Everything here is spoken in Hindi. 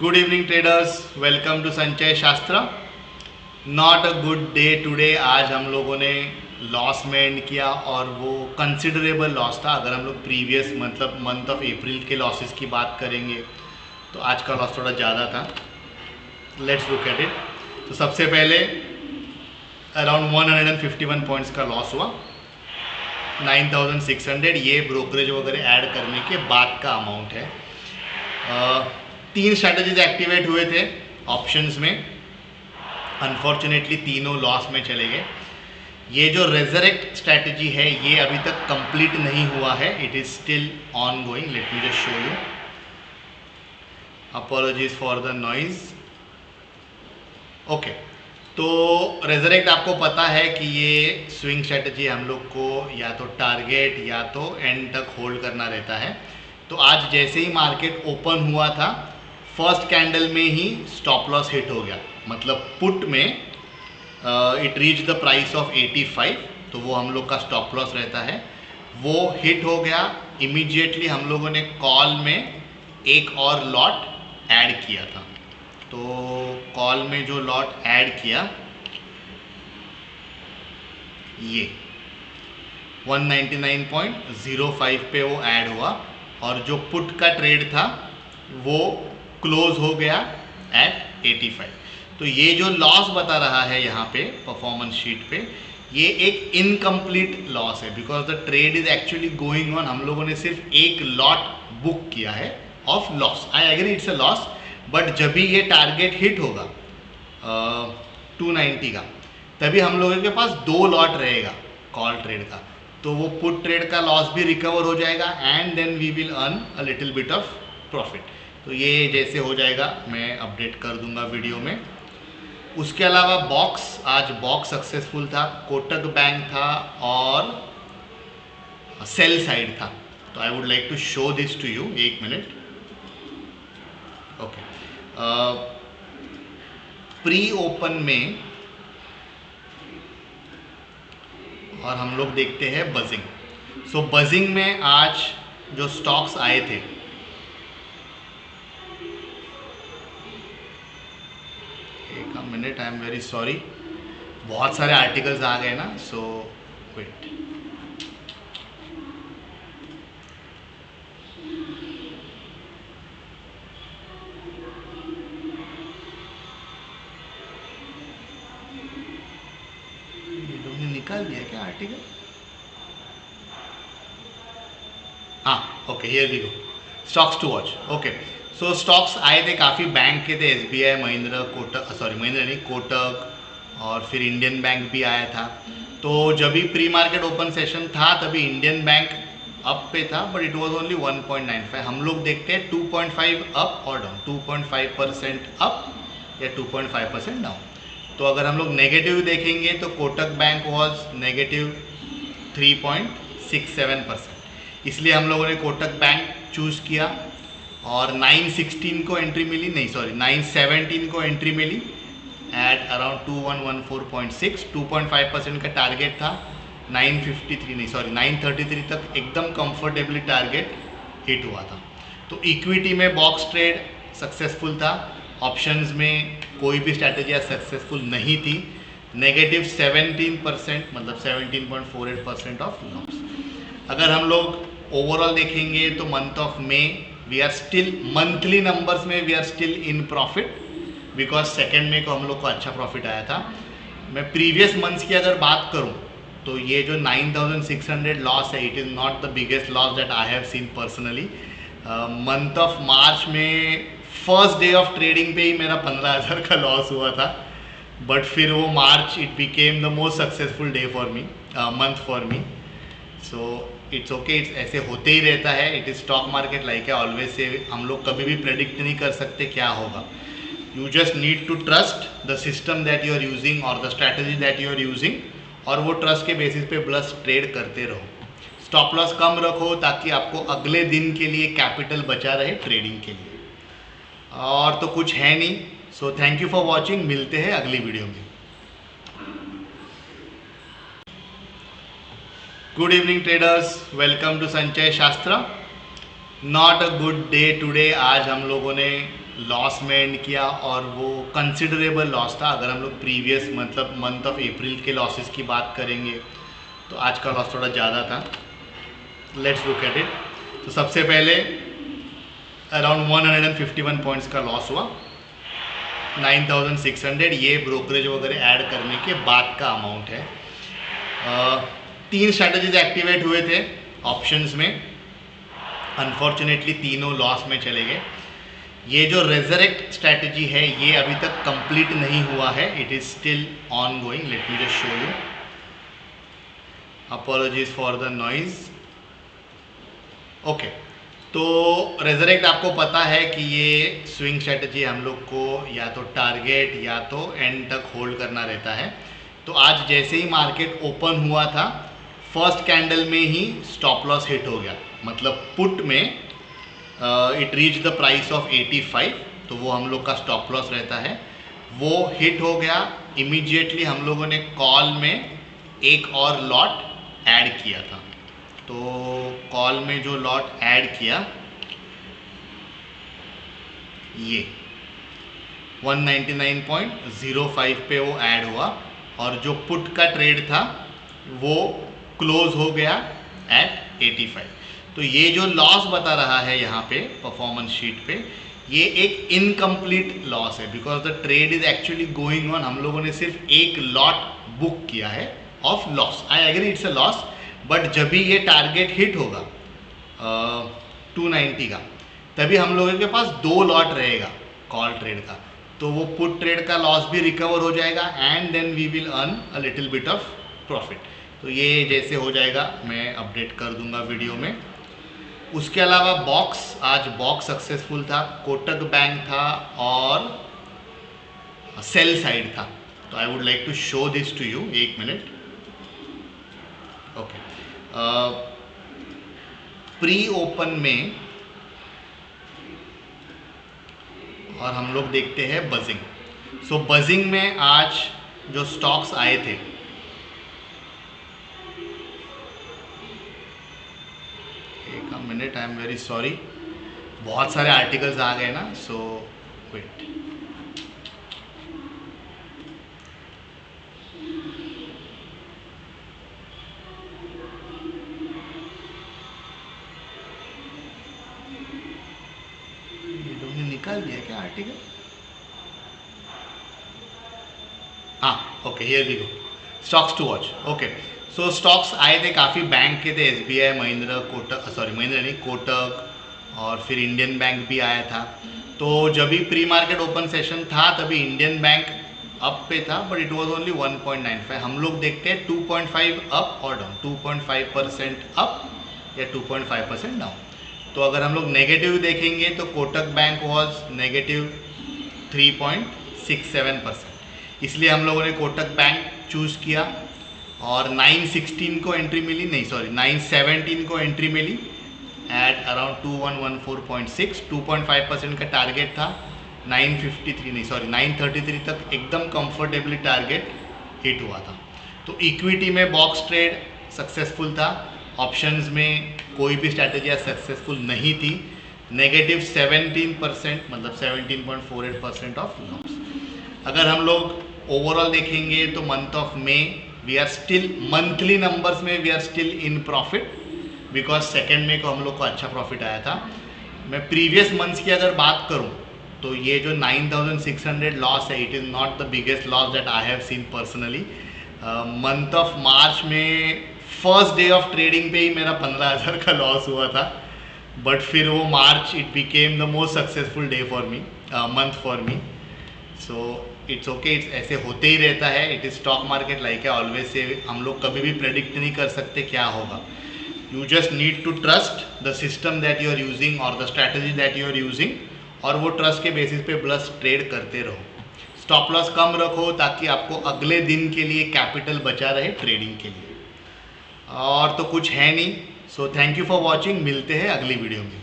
Good evening traders, welcome to Sanchay Shastra. Not a good day today. आज हम लोगों ने लॉस में एंड किया और वो कंसिडरेबल लॉस था। अगर हम लोग प्रीवियस मतलब मंथ ऑफ अप्रैल के लॉसेस की बात करेंगे तो आज का लॉस थोड़ा ज़्यादा था। Let's look at it. तो सबसे पहले अराउंड 151 पॉइंट्स का लॉस हुआ, 9600। ये ब्रोकरेज वगैरह ऐड करने के बाद का अमाउंट है। तीन स्ट्रैटेजीज एक्टिवेट हुए थे ऑप्शंस में, अनफॉर्चुनेटली तीनों लॉस में चले गए। ये जो रेजरेक्ट स्ट्रैटेजी है ये अभी तक कंप्लीट नहीं हुआ है, it is still on going. Let me just show you. Apologies for the noise. Okay, तो रेजरेक्ट आपको पता है कि ये स्विंग स्ट्रैटेजी हम लोग को या तो टारगेट या तो एंड तक होल्ड करना रहता है। तो आज जैसे ही मार्केट ओपन हुआ था, फर्स्ट कैंडल में ही स्टॉप लॉस हिट हो गया। मतलब पुट में it reach the price of 85, तो वो हम लोग का स्टॉप लॉस रहता है, वो हिट हो गया। इमीडिएटली हम लोगों ने कॉल में एक और लॉट ऐड किया था। तो कॉल में जो लॉट ऐड किया ये 199.05 पे वो ऐड हुआ, और जो पुट का ट्रेड था वो क्लोज हो गया एट 85। तो ये जो लॉस बता रहा है यहाँ पे परफॉर्मेंस शीट पे, ये एक इनकम्प्लीट लॉस है, because the trade is actually going on. हम लोगों ने सिर्फ एक लॉट बुक किया है of loss. I agree it's a loss, but जब भी ये टारगेट हिट होगा 290 का, तभी हम लोगों के पास दो लॉट रहेगा कॉल ट्रेड का, तो वो पुट ट्रेड का लॉस भी रिकवर हो जाएगा and then we will earn a little bit of profit. तो ये जैसे हो जाएगा मैं अपडेट कर दूंगा वीडियो में। उसके अलावा बॉक्स, आज बॉक्स सक्सेसफुल था, कोटक बैंक था और सेल साइड था। तो I would like to show this to you, एक मिनट। ओके, प्री ओपन में और हम लोग देखते हैं बजिंग। सो बजिंग में आज जो स्टॉक्स आए थे, एक minute, I am very sorry, बहुत सारे आर्टिकल्स आ गए ना, सो वेट। ये लोगों ने निकाल दिया क्या आर्टिकल? हाँ, okay, here we go. Stocks to watch. Okay, so stocks आए थे काफ़ी बैंक के थे, SBI, महिंद्रा, कोटक, सॉरी महिंद्रा नहीं, कोटक, और फिर इंडियन बैंक भी आया था। तो जब भी प्री मार्केट ओपन सेशन था तभी इंडियन बैंक अप पे था, बट इट वाज ओनली 1.95। हम लोग देखते हैं 2.5 अप और डाउन, 2.5% अप या 2.5% डाउन। तो अगर हम लोग नेगेटिव देखेंगे तो कोटक बैंक वाज नेगेटिव 3.67%, इसलिए हम लोगों ने कोटक बैंक चूज़ किया और 916 को एंट्री मिली, नहीं सॉरी 917 को एंट्री मिली एट अराउंड 2114.6। 2.5% का टारगेट था, 953 नहीं सॉरी 933 तक एकदम कंफर्टेबली टारगेट हिट हुआ था। तो इक्विटी में बॉक्स ट्रेड सक्सेसफुल था, ऑप्शंस में कोई भी स्ट्रैटेजी सक्सेसफुल नहीं थी। नेगेटिव 17%, मतलब 17.48% ऑफ लॉस। अगर हम लोग ओवरऑल देखेंगे तो month of May we are still, monthly numbers में we are still in profit, because second May को हम लोग को अच्छा प्रॉफिट आया था। मैं प्रीवियस मंथ्स की अगर बात करूं तो ये जो 9600 लॉस है, it is not the biggest loss that I have seen personally. Month of March में फर्स्ट डे ऑफ ट्रेडिंग पे ही मेरा 15,000 का लॉस हुआ था, बट फिर वो March it became the most successful day for me, month for me. So it's okay, it's ऐसे होते ही रहता है। It is stock market like है ऑलवेज से, हम लोग कभी भी प्रेडिक्ट नहीं कर सकते क्या होगा। You just need to trust the system that you are using और the strategy that you are using, और वो ट्रस्ट के बेसिस पे बस ट्रेड करते रहो। स्टॉप लॉस कम रखो ताकि आपको अगले दिन के लिए कैपिटल बचा रहे ट्रेडिंग के लिए, और तो कुछ है नहीं। So thank you for watching, मिलते हैं अगली वीडियो में। Good evening traders, welcome to Sanchay Shastra. Not a good day today. आज हम लोगों ने लॉस में एंड किया और वो कंसिडरेबल लॉस था। अगर हम लोग प्रीवियस मतलब मंथ ऑफ अप्रैल के लॉसेस की बात करेंगे तो आज का लॉस थोड़ा ज़्यादा था। Let's look at it. तो सबसे पहले अराउंड 151 पॉइंट्स का लॉस हुआ, 9600, ये ब्रोकरेज वगैरह ऐड करने के बाद का अमाउंट है। 3 स्ट्रैटेजीज एक्टिवेट हुए थे ऑप्शंस में, अनफॉर्चुनेटली तीनों लॉस में चले गए। ये जो रेजरेक्ट स्ट्रैटेजी है ये अभी तक कंप्लीट नहीं हुआ है, it is still on going. Let me just show you, apologies for the noise. Okay, तो रेजरेक्ट आपको पता है कि ये स्विंग स्ट्रैटेजी हम लोग को या तो टारगेट या तो एंड तक होल्ड करना रहता है। तो आज जैसे ही मार्केट ओपन हुआ था फर्स्ट कैंडल में ही स्टॉप लॉस हिट हो गया, मतलब पुट में it reach the price of 85, तो वो हम लोग का स्टॉप लॉस रहता है, वो हिट हो गया। इमीडिएटली हम लोगों ने कॉल में एक और लॉट ऐड किया था। तो कॉल में जो लॉट ऐड किया ये 199.05 पे वो ऐड हुआ, और जो पुट का ट्रेड था वो क्लोज हो गया एट 85। तो ये जो लॉस बता रहा है यहाँ पे परफॉर्मेंस शीट पे, ये एक इनकम्प्लीट लॉस है, because the trade is actually going on. हम लोगों ने सिर्फ एक लॉट बुक किया है of loss. I agree it's a loss, but जब भी ये टारगेट हिट होगा 290 का, तभी हम लोगों के पास 2 लॉट रहेगा कॉल ट्रेड का, तो वो पुट ट्रेड का लॉस भी रिकवर हो जाएगा and then we will earn a little bit of profit. तो ये जैसे हो जाएगा मैं अपडेट कर दूंगा वीडियो में। उसके अलावा बॉक्स, आज बॉक्स सक्सेसफुल था, कोटक बैंक था और सेल साइड था। तो I would like to show this to you, 1 minute. Okay, pre open में और हम लोग देखते हैं बजिंग। सो बजिंग में आज जो स्टॉक्स आए थे, एक minute, I am very sorry, बहुत सारे आर्टिकल्स आ गए ना, सो वेट। निकाल दिया क्या आर्टिकल? हाँ, okay, here we go, stocks to watch. Okay, so stocks आए थे काफ़ी बैंक के थे, SBI, महिंद्रा, कोटक, सॉरी महिंद्रा नहीं, कोटक, और फिर इंडियन बैंक भी आया था। तो जब भी प्री मार्केट ओपन सेशन था तभी इंडियन बैंक अप पे था, बट इट वाज ओनली 1.95। हम लोग देखते हैं 2.5 अप और डाउन, 2.5% अप या 2.5% डाउन। तो अगर हम लोग नेगेटिव देखेंगे तो कोटक बैंक वाज नेगेटिव 3.67%, इसलिए हम लोगों ने कोटक बैंक चूज़ किया और 916 को एंट्री मिली, नहीं सॉरी 917 को एंट्री मिली एट अराउंड 2114.6। 2.5% का टारगेट था, 953 नहीं सॉरी 933 तक एकदम कंफर्टेबली टारगेट हिट हुआ था। तो इक्विटी में बॉक्स ट्रेड सक्सेसफुल था, ऑप्शंस में कोई भी स्ट्रैटेजी सक्सेसफुल नहीं थी, नेगेटिव 17%, मतलब 17.48% ऑफ लॉस। अगर हम लोग ओवरऑल देखेंगे तो month of May we are still, monthly numbers में we are still in profit, because second May को हम लोग को अच्छा प्रॉफिट आया था। मैं प्रीवियस मंथ्स की अगर बात करूं तो ये जो 9600 लॉस है, it is not the biggest loss that I have seen personally. Month of March में फर्स्ट डे ऑफ ट्रेडिंग पे ही मेरा 15,000 का लॉस हुआ था, बट फिर वो March it became the most successful day for me, month for me. So it's okay, it's ऐसे होते ही रहता है, it is stock market like है ऑलवेज से, हम लोग कभी भी प्रेडिक्ट नहीं कर सकते क्या होगा। You just need to trust the system that you are using और the strategy that you are using, और वो ट्रस्ट के बेसिस पे बस ट्रेड करते रहो। स्टॉप लॉस कम रखो ताकि आपको अगले दिन के लिए कैपिटल बचा रहे ट्रेडिंग के लिए, और तो कुछ है नहीं। So thank you for watching, मिलते हैं अगली वीडियो में।